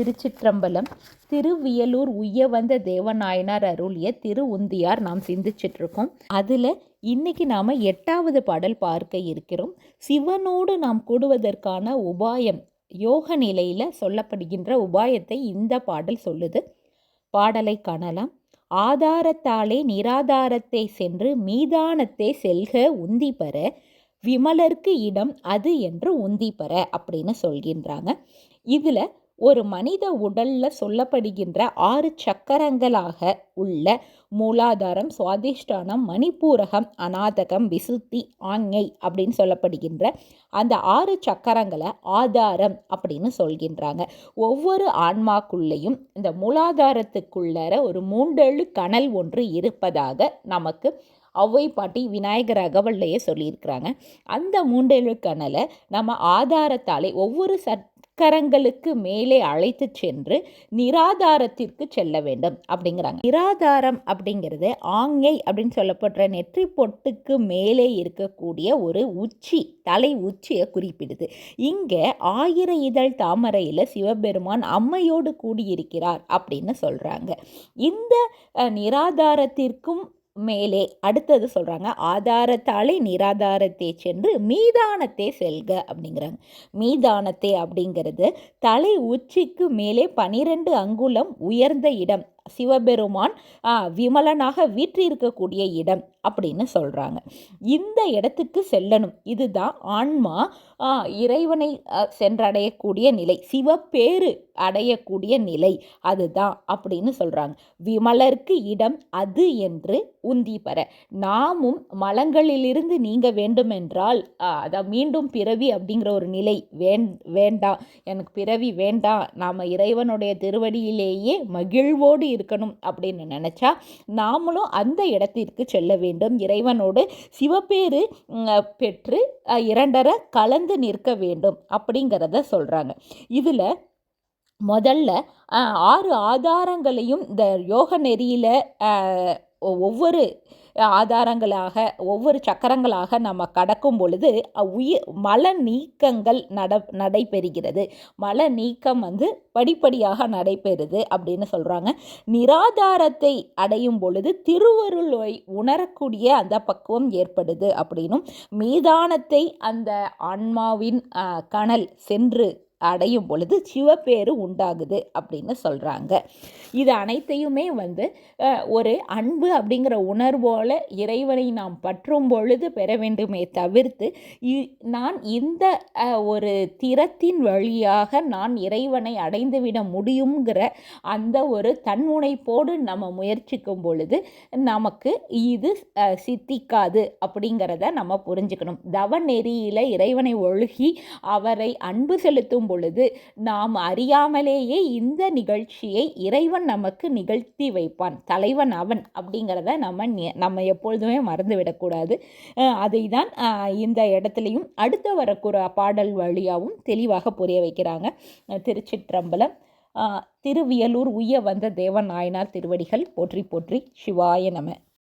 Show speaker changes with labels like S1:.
S1: திருச்சிற்றம்பலம். திருவியலூர் உய்ய வந்த தேவநாயனார் அருளிய திரு உந்தியார் நாம் சிந்திச்சிட்ருக்கோம். அதில் இன்னைக்கு நாம் 8வது பாடல் பார்க்க இருக்கிறோம். சிவனோடு நாம் கூடுவதற்கான உபாயம், யோக நிலையில் சொல்லப்படுகின்ற உபாயத்தை இந்த பாடல் சொல்லுது. பாடலை காணலாம். ஆதாரத்தாலே நிராதாரத்தை சென்று மீதானத்தை செல்க உந்தி பெற, விமலர்க்கு இடம் அது என்று உந்தி பெற அப்படின்னு சொல்கின்றாங்க. இதில் ஒரு மனித உடலில் சொல்லப்படுகின்ற 6 சக்கரங்களாக உள்ள மூலாதாரம், சுவாதிஷ்டானம், மணிப்பூரகம், அநாதகம், விசுத்தி, ஆஞ்ஞை அப்படின்னு சொல்லப்படுகின்ற அந்த 6 சக்கரங்களை ஆதாரம் அப்படின்னு சொல்கின்றாங்க. ஒவ்வொரு ஆன்மாக்குள்ளேயும் இந்த மூலாதாரத்துக்குள்ளற ஒரு 3 கணல் ஒன்று இருப்பதாக நமக்கு ஔவை பாட்டி விநாயகர் அகவல்லையே சொல்லியிருக்கிறாங்க. அந்த 3 கணலை நம்ம ஆதாரத்தாலே ஒவ்வொரு சக்கரங்களுக்கு மேலே அழைத்து சென்று நிராதாரத்திற்கு செல்ல வேண்டும் அப்படிங்கிறாங்க. நிராதாரம் அப்படிங்கிறது ஆங்கை அப்படின்னு சொல்லப்படுற நெற்றி பொட்டுக்கு மேலே இருக்கக்கூடிய ஒரு உச்சி, தலை உச்சியை குறிப்பிடுது. இங்கே 1000 இதழ் தாமரையில் சிவபெருமான் அம்மையோடு கூடியிருக்கிறார் அப்படின்னு சொல்கிறாங்க. இந்த நிராதாரத்திற்கும் மேலே அடுத்தது சொல்கிறாங்க, ஆதாரத்தாலே நிராதாரத்தை சென்று மீதானத்தை செல்க அப்படிங்கிறாங்க. மீதானத்தை அப்படிங்கிறது தலை உச்சிக்கு மேலே 12 அங்குலம் உயர்ந்த இடம், சிவபெருமான் விமலனாக வீற்றிருக்கக்கூடிய இடம் அப்படின்னு சொல்கிறாங்க. இந்த இடத்துக்கு செல்லணும். இதுதான் ஆன்மா இறைவனை சென்றடையக்கூடிய நிலை, சிவப்பேறு அடையக்கூடிய நிலை அதுதான் அப்படின்னு சொல்கிறாங்க. விமலர்க்கு இடம் அது என்று உந்தி பெற, நாமும் மலங்களிலிருந்து நீங்க வேண்டுமென்றால், அதான் மீண்டும் பிறவி அப்படிங்கிற ஒரு நிலை வேண்டாம், எனக்கு பிறவி வேண்டாம், நாம் இறைவனுடைய திருவடியிலேயே மகிழ்வோடு இருக்கணும் அப்படின்னு நினச்சா நாமளும் அந்த இடத்திற்கு செல்ல வேண்டும். இறைவனோடு சிவப்பேறு பெற்று 2 கலந்து நிற்க வேண்டும் அப்படிங்கிறத சொல்கிறாங்க. இதில் முதல்ல 6 ஆதாரங்களையும் இந்த யோக நெறியில் ஒவ்வொரு ஆதாரங்களாக ஒவ்வொரு சக்கரங்களாக நம்ம கடக்கும் பொழுது மல நீக்கங்கள் நடைபெறுகிறது. மல நீக்கம் படிப்படியாக நடைபெறுது அப்படின்னு சொல்கிறாங்க. நிராதாரத்தை அடையும் பொழுது திருவருளை உணரக்கூடிய அந்த பக்குவம் ஏற்படுது அப்படின்னும், மீதானத்தை அந்த ஆன்மாவின் கணல் சென்று அடையும் பொழுது சிவப்பேறு உண்டாகுது அப்படின்னு சொல்கிறாங்க. இது அனைத்தையுமே ஒரு அன்பு அப்படிங்கிற உணர்வோல இறைவனை நாம் பற்றும் பொழுது பெற வேண்டுமே தவிர்த்து, நான் இந்த ஒரு திறத்தின் வழியாக நான் இறைவனை அடைந்துவிட முடியுங்கிற அந்த ஒரு தன்முனைப்போடு நம்ம முயற்சிக்கும் பொழுது நமக்கு இது சித்திக்காது அப்படிங்கிறத நம்ம புரிஞ்சுக்கணும். தவ நெறியில் இறைவனை ஒழுகி அவரை அன்பு செலுத்தும் பொழுது நாம் அறியாமலேயே இந்த நிகழ்ச்சியை இறைவன் நமக்கு நிகழ்த்தி வைப்பான். தலைவன் அவன் அப்படிங்கிறத நம்ம எப்பொழுதுமே மறந்துவிடக்கூடாது. அதை தான் இந்த இடத்துலையும் அடுத்த வரக்கூற பாடல் வழியாகவும் தெளிவாக புரிய வைக்கிறாங்க. திருச்சிற்றம்பலம். திருவியலூர் உய்ய வந்த தேவநாயனார் திருவடிகள் போற்றி போற்றி. சிவாய நம.